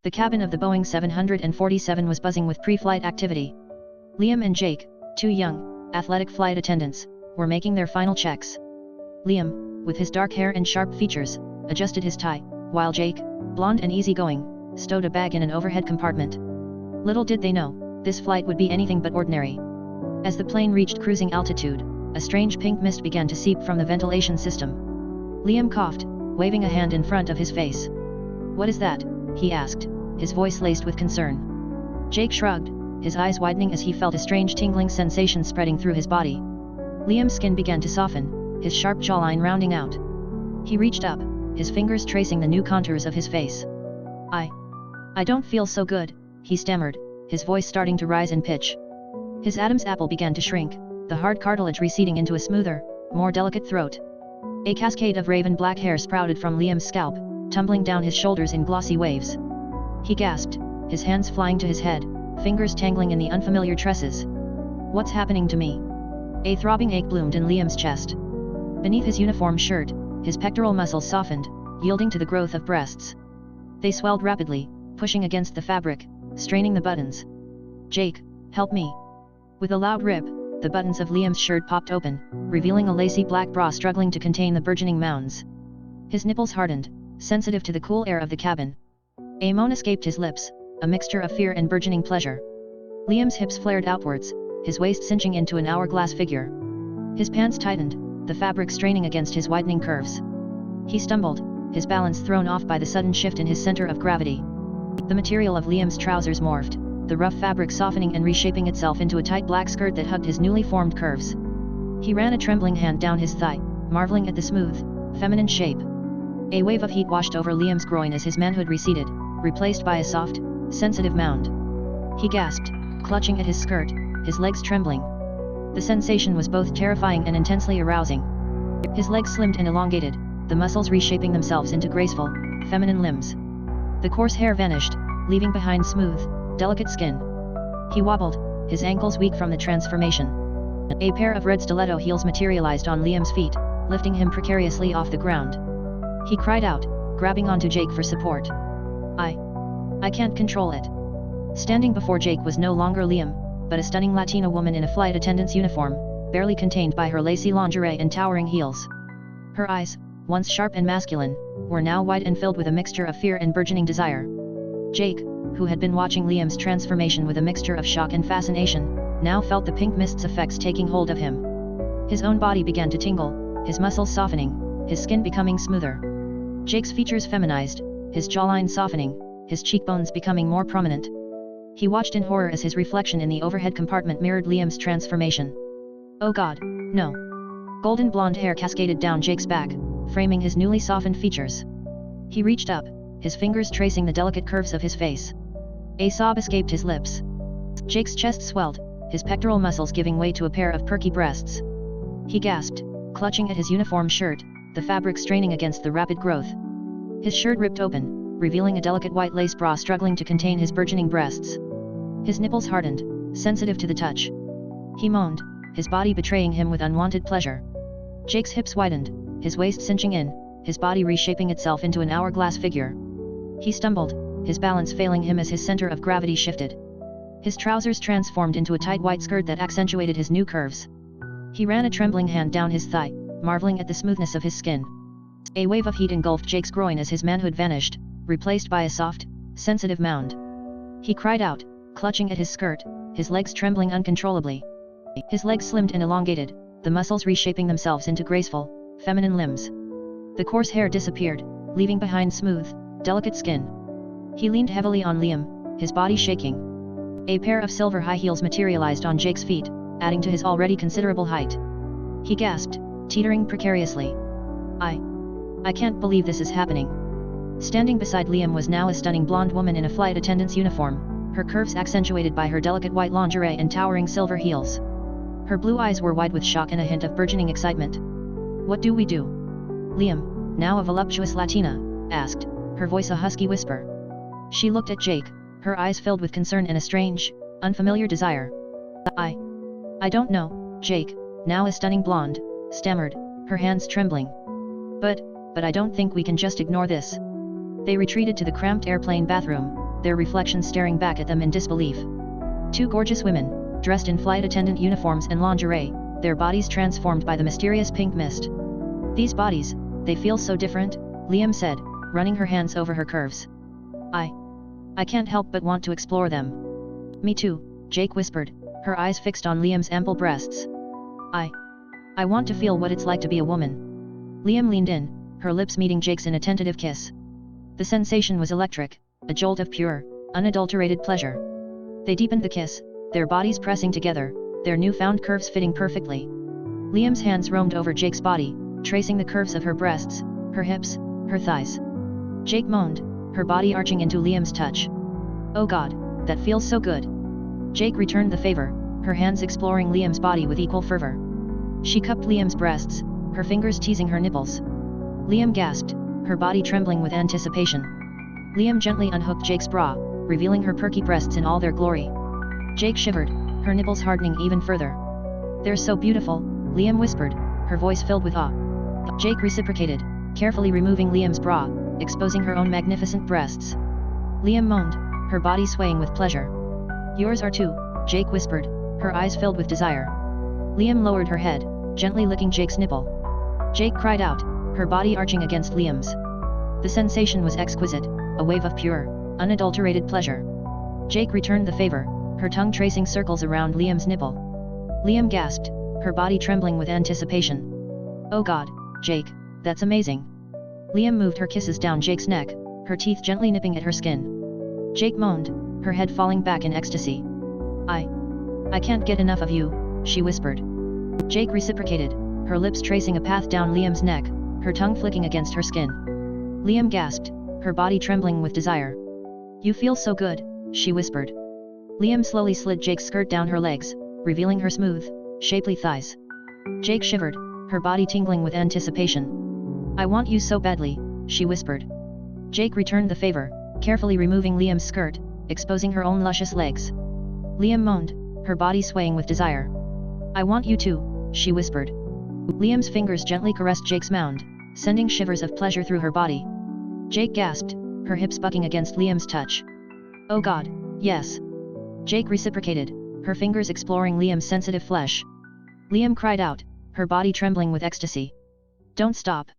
The cabin of the Boeing 747 was buzzing with pre-flight activity. Liam and Jake, two young, athletic flight attendants, were making their final checks. Liam, with his dark hair and sharp features, adjusted his tie, while Jake, blonde and easygoing, stowed a bag in an overhead compartment. Little did they know, this flight would be anything but ordinary. As the plane reached cruising altitude, a strange pink mist began to seep from the ventilation system. Liam coughed, waving a hand in front of his face. "What is that?" he asked, his voice laced with concern. Jake shrugged, his eyes widening as he felt a strange tingling sensation spreading through his body. Liam's skin began to soften, his sharp jawline rounding out. He reached up, his fingers tracing the new contours of his face. I don't feel so good," he stammered, his voice starting to rise in pitch. His Adam's apple began to shrink, the hard cartilage receding into a smoother, more delicate throat. A cascade of raven black hair sprouted from Liam's scalp, tumbling down his shoulders in glossy waves. He gasped, his hands flying to his head, fingers tangling in the unfamiliar tresses. "What's happening to me?" A throbbing ache bloomed in Liam's chest. Beneath his uniform shirt, his pectoral muscles softened, yielding to the growth of breasts. They swelled rapidly, pushing against the fabric, straining the buttons. "Jake, help me." With a loud rip, the buttons of Liam's shirt popped open, revealing a lacy black bra struggling to contain the burgeoning mounds. His nipples hardened, sensitive to the cool air of the cabin. A moan escaped his lips, a mixture of fear and burgeoning pleasure. Liam's hips flared outwards, his waist cinching into an hourglass figure. His pants tightened, the fabric straining against his widening curves. He stumbled, his balance thrown off by the sudden shift in his center of gravity. The material of Liam's trousers morphed, the rough fabric softening and reshaping itself into a tight black skirt that hugged his newly formed curves. He ran a trembling hand down his thigh, marveling at the smooth, feminine shape. A wave of heat washed over Liam's groin as his manhood receded, replaced by a soft, sensitive mound. He gasped, clutching at his skirt, his legs trembling. The sensation was both terrifying and intensely arousing. His legs slimmed and elongated, the muscles reshaping themselves into graceful, feminine limbs. The coarse hair vanished, leaving behind smooth, delicate skin. He wobbled, his ankles weak from the transformation. A pair of red stiletto heels materialized on Liam's feet, lifting him precariously off the ground. He cried out, grabbing onto Jake for support. I can't control it." Standing before Jake was no longer Liam, but a stunning Latina woman in a flight attendant's uniform, barely contained by her lacy lingerie and towering heels. Her eyes, once sharp and masculine, were now wide and filled with a mixture of fear and burgeoning desire. Jake, who had been watching Liam's transformation with a mixture of shock and fascination, now felt the pink mist's effects taking hold of him. His own body began to tingle, his muscles softening, his skin becoming smoother. Jake's features feminized, his jawline softening, his cheekbones becoming more prominent. He watched in horror as his reflection in the overhead compartment mirrored Liam's transformation. "Oh God, no." Golden blonde hair cascaded down Jake's back, framing his newly softened features. He reached up, his fingers tracing the delicate curves of his face. A sob escaped his lips. Jake's chest swelled, his pectoral muscles giving way to a pair of perky breasts. He gasped, clutching at his uniform shirt, the fabric straining against the rapid growth. His shirt ripped open, revealing a delicate white lace bra struggling to contain his burgeoning breasts. His nipples hardened, sensitive to the touch. He moaned, his body betraying him with unwanted pleasure. Jake's hips widened, his waist cinching in, his body reshaping itself into an hourglass figure. He stumbled, his balance failing him as his center of gravity shifted. His trousers transformed into a tight white skirt that accentuated his new curves. He ran a trembling hand down his thigh, marveling at the smoothness of his skin. A wave of heat engulfed Jake's groin as his manhood vanished, replaced by a soft, sensitive mound. He cried out, clutching at his skirt, his legs trembling uncontrollably. His legs slimmed and elongated, the muscles reshaping themselves into graceful, feminine limbs. The coarse hair disappeared, leaving behind smooth, delicate skin. He leaned heavily on Liam, his body shaking. A pair of silver high heels materialized on Jake's feet, adding to his already considerable height. He gasped, teetering precariously. I can't believe this is happening." Standing beside Liam was now a stunning blonde woman in a flight attendant's uniform, her curves accentuated by her delicate white lingerie and towering silver heels. Her blue eyes were wide with shock and a hint of burgeoning excitement. "What do we do?" Liam, now a voluptuous Latina, asked, her voice a husky whisper. She looked at Jake, her eyes filled with concern and a strange, unfamiliar desire. I don't know," Jake, now a stunning blonde, stammered, her hands trembling. But I don't think we can just ignore this." They retreated to the cramped airplane bathroom, their reflections staring back at them in disbelief. Two gorgeous women, dressed in flight attendant uniforms and lingerie, their bodies transformed by the mysterious pink mist. These bodies, they feel so different, Liam said, running her hands over her curves. I can't help but want to explore them. Me too, Jake whispered, her eyes fixed on Liam's ample breasts. I want to feel what it's like to be a woman. Liam leaned in, her lips meeting Jake's in a tentative kiss. The sensation was electric, a jolt of pure, unadulterated pleasure. They deepened the kiss, their bodies pressing together, their newfound curves fitting perfectly. Liam's hands roamed over Jake's body, tracing the curves of her breasts, her hips, her thighs. Jake moaned, her body arching into Liam's touch. Oh God, that feels so good. Jake returned the favor, her hands exploring Liam's body with equal fervor. She cupped Liam's breasts, her fingers teasing her nipples. Liam gasped, her body trembling with anticipation. Liam gently unhooked Jake's bra, revealing her perky breasts in all their glory. Jake shivered, her nipples hardening even further. They're so beautiful, Liam whispered, her voice filled with awe. Jake reciprocated, carefully removing Liam's bra, exposing her own magnificent breasts. Liam moaned, her body swaying with pleasure. Yours are too, Jake whispered, her eyes filled with desire. Liam lowered her head, gently licking Jake's nipple. Jake cried out, her body arching against Liam's. The sensation was exquisite, a wave of pure, unadulterated pleasure. Jake returned the favor, her tongue tracing circles around Liam's nipple. Liam gasped, her body trembling with anticipation. Oh God, Jake, that's amazing. Liam moved her kisses down Jake's neck, her teeth gently nipping at her skin. Jake moaned, her head falling back in ecstasy. I can't get enough of you, she whispered. Jake reciprocated, her lips tracing a path down Liam's neck, her tongue flicking against her skin. Liam gasped, her body trembling with desire. You feel so good, she whispered. Liam slowly slid Jake's skirt down her legs, revealing her smooth, shapely thighs. Jake shivered, her body tingling with anticipation. I want you so badly, she whispered. Jake returned the favor, carefully removing Liam's skirt, exposing her own luscious legs. Liam moaned, her body swaying with desire. I want you too, she whispered. Liam's fingers gently caressed Jake's mound, sending shivers of pleasure through her body. Jake gasped, her hips bucking against Liam's touch. Oh God, yes. Jake reciprocated, her fingers exploring Liam's sensitive flesh. Liam cried out, her body trembling with ecstasy. Don't stop,